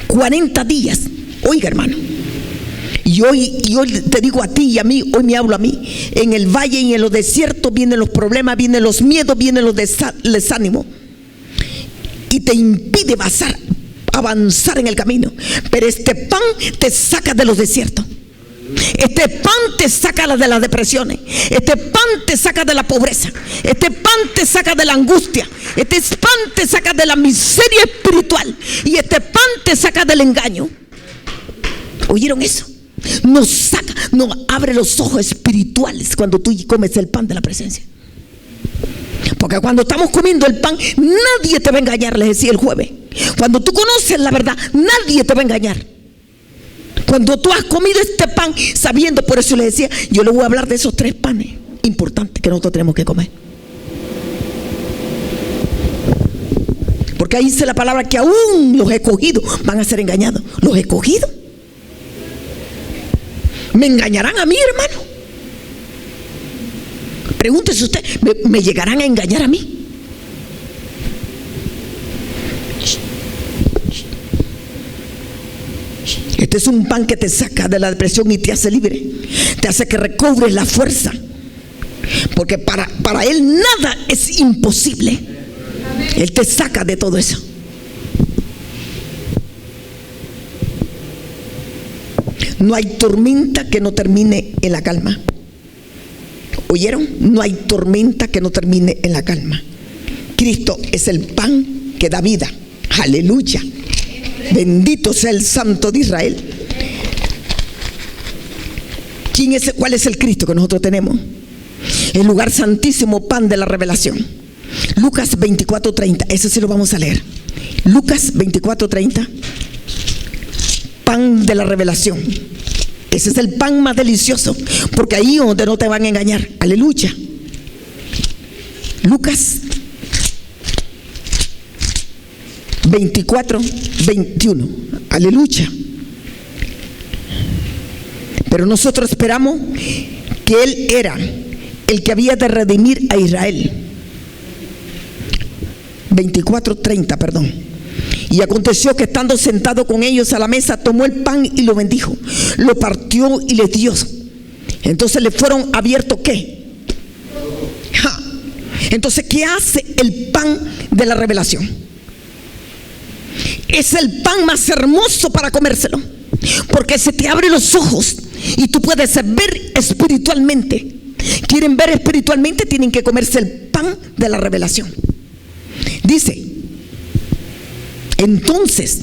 Speaker 1: 40 días. Oiga, hermano, y hoy te digo a ti y a mí, hoy me hablo a mí. En el valle y en los desiertos vienen los problemas, vienen los miedos, vienen los desánimos, y te impide avanzar en el camino. Pero este pan te saca de los desiertos. Este pan te saca de las depresiones. Este pan te saca de la pobreza. Este pan te saca de la angustia. Este pan te saca de la miseria espiritual. Y este pan te saca del engaño. ¿Oyeron eso? Nos abre los ojos espirituales cuando tú comes el pan de la presencia. Porque cuando estamos comiendo el pan, nadie te va a engañar, les decía el jueves. Cuando tú conoces la verdad, nadie te va a engañar. Cuando tú has comido este pan sabiendo, por eso le decía, yo le voy a hablar de esos 3 panes importantes que nosotros tenemos que comer. Porque ahí dice la palabra que aún los escogidos van a ser engañados. Los escogidos me engañarán a mí, hermano. Pregúntese usted, ¿me llegarán a engañar a mí? Este es un pan que te saca de la depresión y te hace libre. Te hace que recobres la fuerza. Porque para Él nada es imposible. Él te saca de todo eso. No hay tormenta que no termine en la calma. ¿Oyeron? No hay tormenta que no termine en la calma. Cristo es el pan que da vida. Aleluya. Bendito sea el Santo de Israel. ¿Cuál es el Cristo que nosotros tenemos? El lugar santísimo, pan de la revelación. Lucas 24:30, ese sí lo vamos a leer. Lucas 24:30, pan de la revelación. Ese es el pan más delicioso, porque ahí es donde no te van a engañar. Aleluya. Lucas 24:21. Aleluya. Pero nosotros esperamos que Él era el que había de redimir a Israel. 24:30, perdón. Y aconteció que estando sentado con ellos a la mesa, tomó el pan y lo bendijo, lo partió y les dio. Entonces le fueron abiertos ¿qué? Entonces, ¿qué hace el pan de la revelación? Es el pan más hermoso para comérselo, porque se te abren los ojos y tú puedes ver espiritualmente. Quieren ver espiritualmente, tienen que comerse el pan de la revelación. Dice, entonces,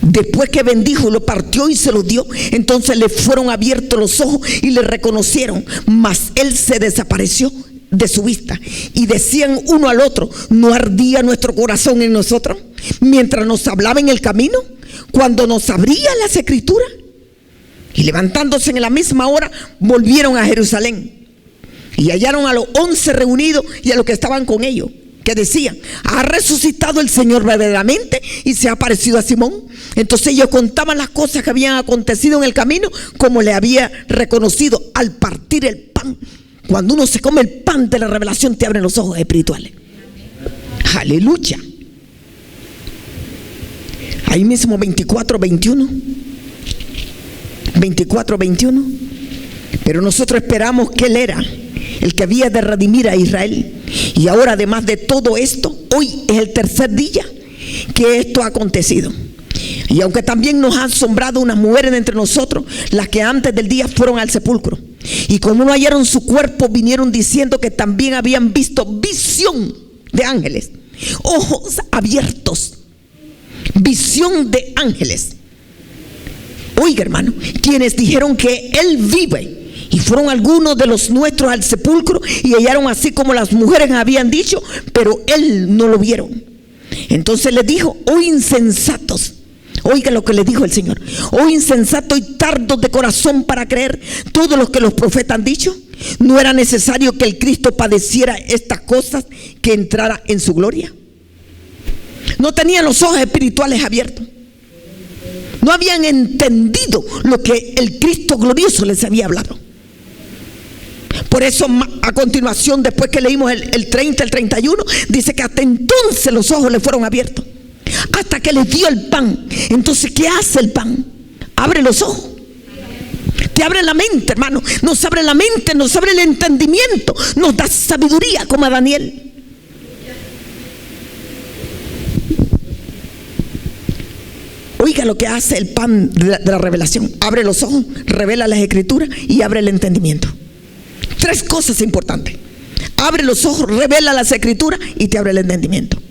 Speaker 1: después que bendijo, lo partió y se lo dio, entonces le fueron abiertos los ojos y le reconocieron, mas él se desapareció de su vista. Y decían uno al otro, ¿no ardía nuestro corazón en nosotros mientras nos hablaba en el camino, cuando nos abría las escrituras? Y levantándose en la misma hora, volvieron a Jerusalén y hallaron a los 11 reunidos y a los que estaban con ellos, que decían, ha resucitado el Señor verdaderamente y se ha aparecido a Simón. Entonces ellos contaban las cosas que habían acontecido en el camino, como le había reconocido al partir el pan. Cuando uno se come el pan de la revelación, te abren los ojos espirituales. Aleluya. Ahí mismo 24:21. Pero nosotros esperamos que Él era el que había de redimir a Israel. Y ahora, además de todo esto, hoy es el tercer día que esto ha acontecido. Y aunque también nos han asombrado unas mujeres de entre nosotros, las que antes del día fueron al sepulcro, y como no hallaron su cuerpo, vinieron diciendo que también habían visto visión de ángeles, ojos abiertos, visión de ángeles. Oiga, hermano, quienes dijeron que Él vive. Y fueron algunos de los nuestros al sepulcro y hallaron así como las mujeres habían dicho, pero Él no lo vieron. Entonces les dijo, oh insensatos. Oiga lo que le dijo el Señor. Oh insensatos y tardos de corazón para creer todo lo que los profetas han dicho. ¿No era necesario que el Cristo padeciera estas cosas, que entrara en su gloria? No tenían los ojos espirituales abiertos. No habían entendido lo que el Cristo glorioso les había hablado. Por eso a continuación, después que leímos el 30, el 31, dice que hasta entonces los ojos le fueron abiertos, hasta que les dio el pan. Entonces, ¿qué hace el pan? Abre los ojos, te abre la mente, hermano. Nos abre la mente, nos abre el entendimiento, nos da sabiduría como a Daniel. Oiga lo que hace el pan de la revelación. Abre los ojos, revela las escrituras y abre el entendimiento. Tres cosas importantes. Abre los ojos, revela las escrituras y te abre el entendimiento.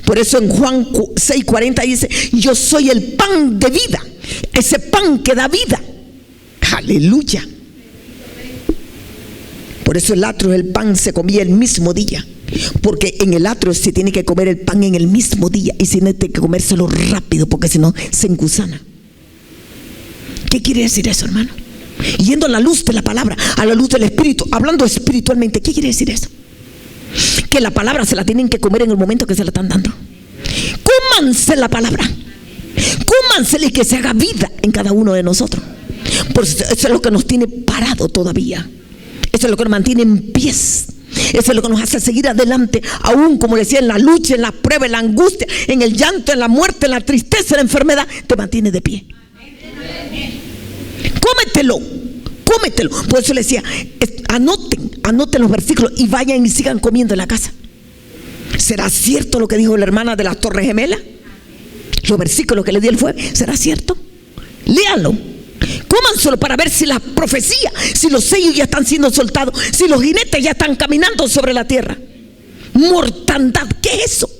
Speaker 1: Por eso en Juan 6:40 dice, yo soy el pan de vida. Ese pan que da vida. Aleluya. Por eso el atrio del pan se comía el mismo día, porque en el atrio se tiene que comer el pan en el mismo día, y si no, tiene que comérselo rápido, porque si no se engusana. ¿Qué quiere decir eso, hermano? Yendo a la luz de la palabra, a la luz del Espíritu, hablando espiritualmente, ¿qué quiere decir eso? Que la palabra se la tienen que comer en el momento que se la están dando. Cómanse la palabra, cómansela y que se haga vida en cada uno de nosotros. Por eso es lo que nos tiene parado todavía. Eso es lo que nos mantiene en pies. Eso es lo que nos hace seguir adelante, aún como decía, en la lucha, en la prueba, en la angustia, en el llanto, en la muerte, en la tristeza, en la enfermedad, te mantiene de pie. Cómetelo, cómetelo. Por eso le decía, anoten los versículos y vayan y sigan comiendo en la casa. ¿Será cierto lo que dijo la hermana de las Torres Gemelas? Los versículos que le dio el fuego, ¿será cierto? Léanlo, cómanselo para ver si la profecía, si los sellos ya están siendo soltados, si los jinetes ya están caminando sobre la tierra. Mortandad, ¿qué es eso?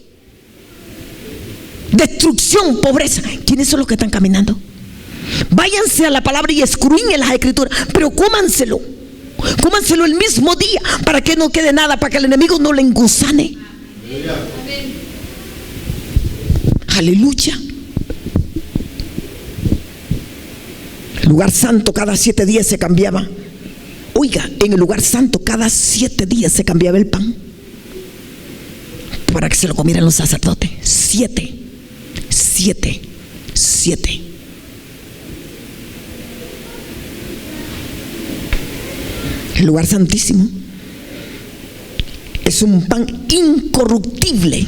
Speaker 1: Destrucción, pobreza. ¿Quiénes son los que están caminando? Váyanse a la palabra y escudriñen las escrituras, pero cómanselo. Cómanselo el mismo día para que no quede nada, para que el enemigo no le engusane. Aleluya. El lugar santo cada 7 días se cambiaba. Oiga, en el lugar santo cada 7 días se cambiaba el pan para que se lo comieran los sacerdotes. 7. El lugar santísimo es un pan incorruptible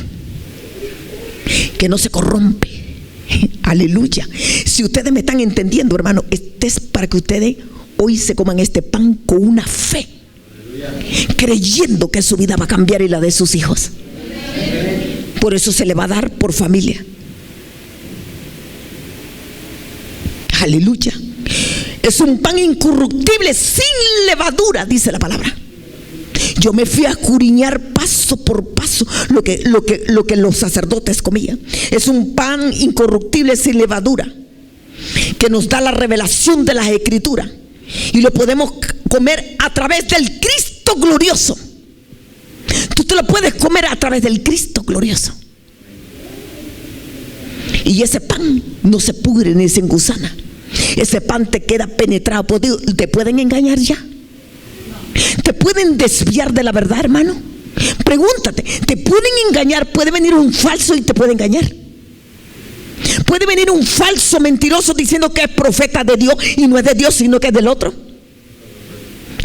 Speaker 1: que no se corrompe. Aleluya. Si ustedes me están entendiendo, hermano, este es para que ustedes hoy se coman este pan con una fe, creyendo que su vida va a cambiar y la de sus hijos. Por eso se le va a dar por familia. Aleluya. Es un pan incorruptible, sin levadura, dice la palabra. Yo me fui a escudriñar paso por paso lo que los sacerdotes comían. Es un pan incorruptible, sin levadura, que nos da la revelación de las Escrituras, y lo podemos comer a través del Cristo glorioso. Tú te lo puedes comer a través del Cristo glorioso, y ese pan no se pudre ni se engusana. Ese pan te queda penetrado. Te pueden engañar ya. Te pueden desviar de la verdad, hermano. Pregúntate, te pueden engañar. Puede venir un falso y te puede engañar. Puede venir un falso mentiroso diciendo que es profeta de Dios y no es de Dios, sino que es del otro.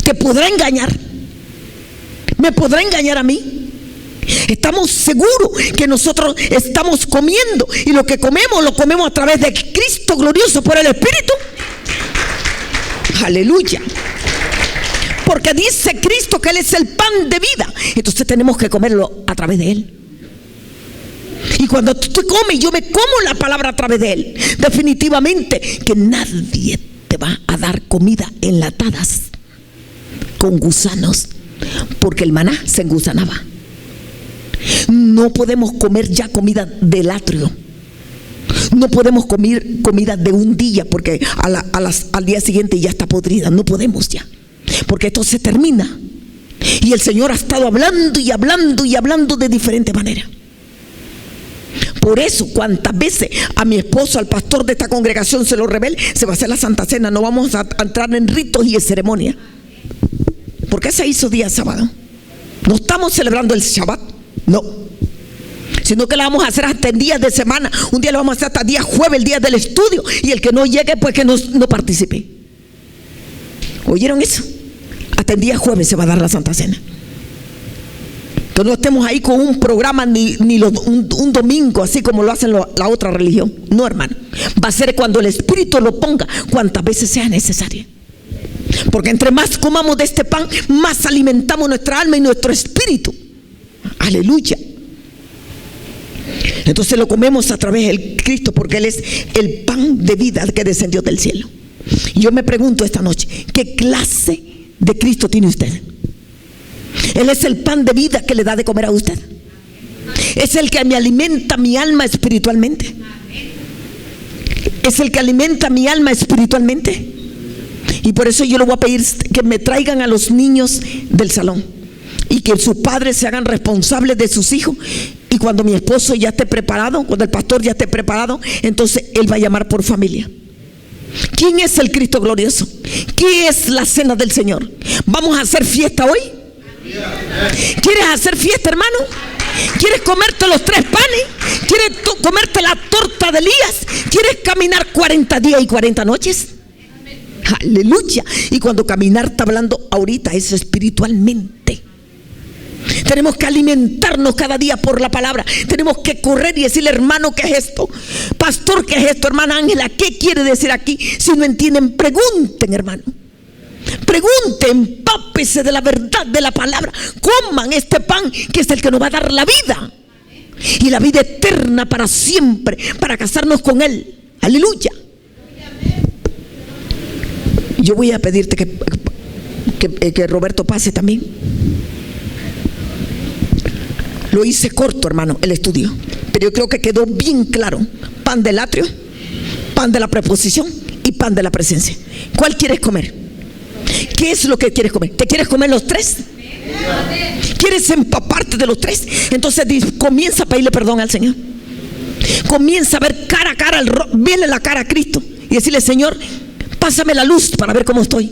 Speaker 1: Te podrá engañar. Me podrá engañar a mí. Estamos seguros que nosotros estamos comiendo, y lo que comemos lo comemos a través de Cristo glorioso por el Espíritu. Aleluya. Porque dice Cristo que Él es el pan de vida. Entonces tenemos que comerlo a través de Él. Y cuando tú te comes, yo me como la palabra a través de Él. Definitivamente que nadie te va a dar comida enlatadas con gusanos, porque el maná se engusanaba. No podemos comer ya comida del atrio. No podemos comer comida de un día, porque al día siguiente ya está podrida. No podemos ya, porque esto se termina. Y el Señor ha estado hablando y hablando y hablando de diferente manera. Por eso, cuantas veces a mi esposo, al pastor de esta congregación, se lo revele, se va a hacer la Santa Cena. No vamos a entrar en ritos y en ceremonia. ¿Por qué se hizo día sábado? No estamos celebrando el Shabbat. No, sino que la vamos a hacer hasta en días de semana. Un día lo vamos a hacer hasta el día jueves, el día del estudio, y el que no llegue, pues que no participe. ¿Oyeron eso? Hasta el día jueves se va a dar la Santa Cena. Que no estemos ahí con un programa ni un domingo, así como lo hacen la otra religión. No, hermano. Va a ser cuando el Espíritu lo ponga, cuantas veces sea necesario. Porque entre más comamos de este pan, más alimentamos nuestra alma y nuestro espíritu. Aleluya. Entonces lo comemos a través del Cristo, porque Él es el pan de vida que descendió del cielo. Y yo me pregunto esta noche, ¿qué clase de Cristo tiene usted? Él es el pan de vida que le da de comer a usted. Es el que me alimenta mi alma espiritualmente. Es el que alimenta mi alma espiritualmente. Y por eso yo le voy a pedir que me traigan a los niños del salón, y que sus padres se hagan responsables de sus hijos. Y cuando mi esposo ya esté preparado, cuando el pastor ya esté preparado, entonces él va a llamar por familia. ¿Quién es el Cristo glorioso? ¿Qué es la cena del Señor? ¿Vamos a hacer fiesta hoy? ¿Quieres hacer fiesta, hermano? ¿Quieres comerte los 3 panes? ¿Quieres comerte la torta de Elías? ¿Quieres caminar 40 días y 40 noches? Aleluya. Y cuando caminar está hablando ahorita es espiritualmente. Tenemos que alimentarnos cada día por la palabra. Tenemos que correr y decirle: hermano, ¿qué es esto? Pastor, ¿qué es esto? Hermana Ángela, ¿qué quiere decir aquí? Si no entienden, pregunten, hermano. Pregunten, empápese de la verdad de la palabra. Coman este pan, que es el que nos va a dar la vida, y la vida eterna para siempre, para casarnos con Él. Aleluya. Yo voy a pedirte que Roberto pase también. Lo hice corto, hermano, el estudio, pero yo creo que quedó bien claro. Pan del atrio, pan de la preposición y pan de la presencia. ¿Cuál quieres comer? ¿Qué es lo que quieres comer? ¿Te quieres comer los tres? ¿Quieres empaparte de los tres? Entonces comienza a pedirle perdón al Señor. Comienza a ver cara a cara, verle la cara a Cristo y decirle: Señor, pásame la luz para ver cómo estoy.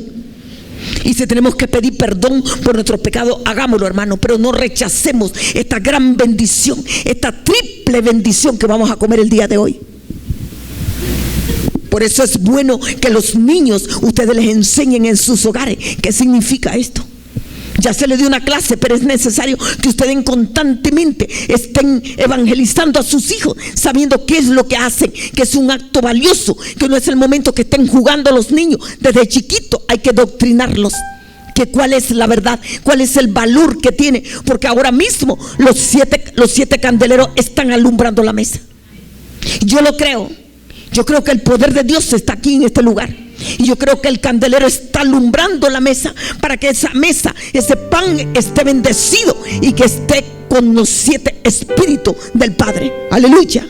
Speaker 1: Y si tenemos que pedir perdón por nuestros pecados, hagámoslo, hermano, pero no rechacemos esta gran bendición, esta triple bendición que vamos a comer el día de hoy. Por eso es bueno que los niños ustedes les enseñen en sus hogares qué significa esto. Ya se le dio una clase, pero es necesario que ustedes constantemente estén evangelizando a sus hijos, sabiendo qué es lo que hacen, que es un acto valioso, que no es el momento que estén jugando los niños. Desde chiquito hay que doctrinarlos, que cuál es la verdad, cuál es el valor que tiene, porque ahora mismo los siete candeleros están alumbrando la mesa. Yo lo creo. Yo creo que el poder de Dios está aquí en este lugar. Y yo creo que el candelero está alumbrando la mesa para que esa mesa, ese pan esté bendecido y que esté con los 7 espíritus del Padre. Aleluya.